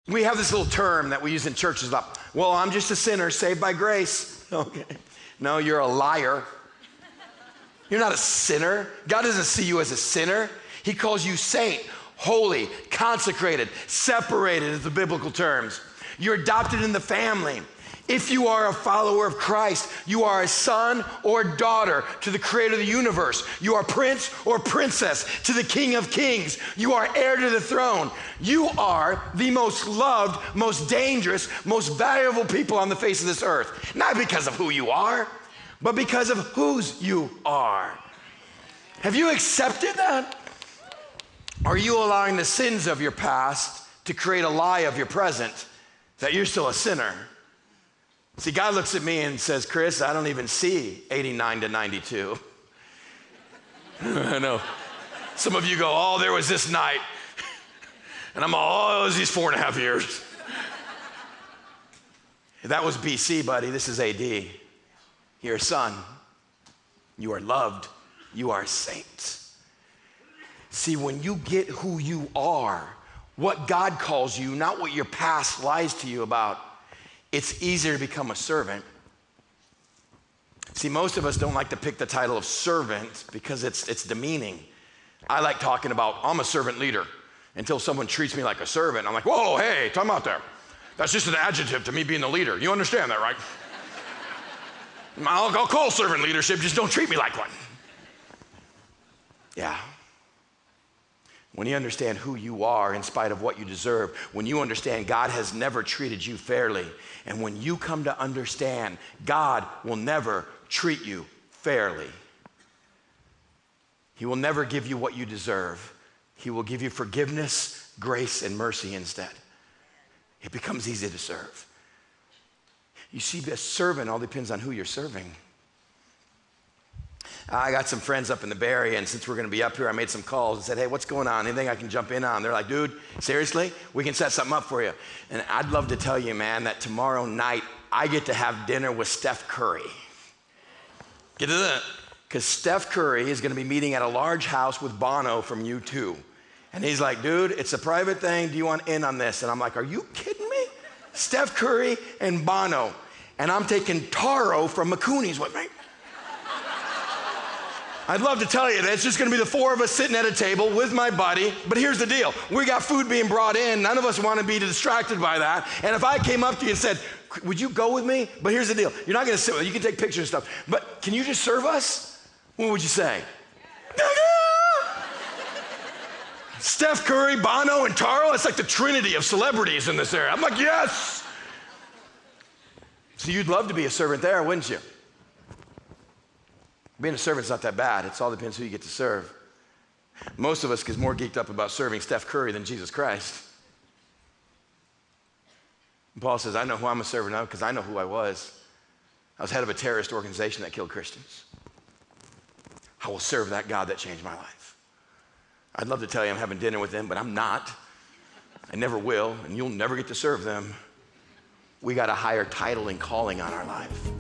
We have this little term that we use in churches about, well, I'm just a sinner saved by grace. Okay. No, you're a liar. You're not a sinner. God doesn't see you as a sinner. He calls you saint, holy, consecrated, separated is the biblical terms. You're adopted in the family. If you are a follower of Christ, you are a son or daughter to the creator of the universe. You are prince or princess to the King of Kings. You are heir to the throne. You are the most loved, most dangerous, most valuable people on the face of this earth. Not because of who you are, but because of whose you are. Have you accepted that? Are you allowing the sins of your past to create a lie of your present that you're still a sinner? See, God looks at me and says, Chris, I don't even see 89 to 92. I know. Some of you go, oh, there was this night. And I'm all, oh, it was these 4.5 years. That was BC, buddy. This is AD. You're a son. You are loved. You are a saint. See, when you get who you are, what God calls you, not what your past lies to you about, it's easier to become a servant. See, most of us don't like to pick the title of servant because it's demeaning. I like talking about, I'm a servant leader, until someone treats me like a servant. I'm like, whoa, hey, time out there. That's just an adjective to me being the leader. You understand that, right? I'll call servant leadership, just don't treat me like one. Yeah. When you understand who you are in spite of what you deserve, when you understand God has never treated you fairly, and when you come to understand God will never treat you fairly. He will never give you what you deserve. He will give you forgiveness, grace, and mercy instead. It becomes easy to serve. You see, the servant all depends on who you're serving. I got some friends up in the Bay Area, and since we're gonna be up here, I made some calls and said, hey, what's going on? Anything I can jump in on? They're like, dude, seriously? We can set something up for you. And I'd love to tell you, man, that tomorrow night, I get to have dinner with Steph Curry. Get to that? Because Steph Curry is gonna be meeting at a large house with Bono from U2. And he's like, dude, it's a private thing. Do you want in on this? And I'm like, are you kidding me? Steph Curry and Bono. And I'm taking Taro from McCooney's with me. I'd love to tell you that it's just gonna be the four of us sitting at a table with my buddy, but here's the deal. We got food being brought in. None of us wanna be distracted by that. And if I came up to you and said, would you go with me? But here's the deal. You're not gonna sit with us. You can take pictures and stuff, but can you just serve us? What would you say? Steph Curry, Bono, and Taro, it's like the trinity of celebrities in this area. I'm like, yes. So you'd love to be a servant there, wouldn't you? Being a servant's not that bad. It all depends who you get to serve. Most of us get more geeked up about serving Steph Curry than Jesus Christ. And Paul says, I know who I'm a servant of because I know who I was. I was head of a terrorist organization that killed Christians. I will serve that God that changed my life. I'd love to tell you I'm having dinner with them, but I'm not. I never will, and you'll never get to serve them. We got a higher title and calling on our life.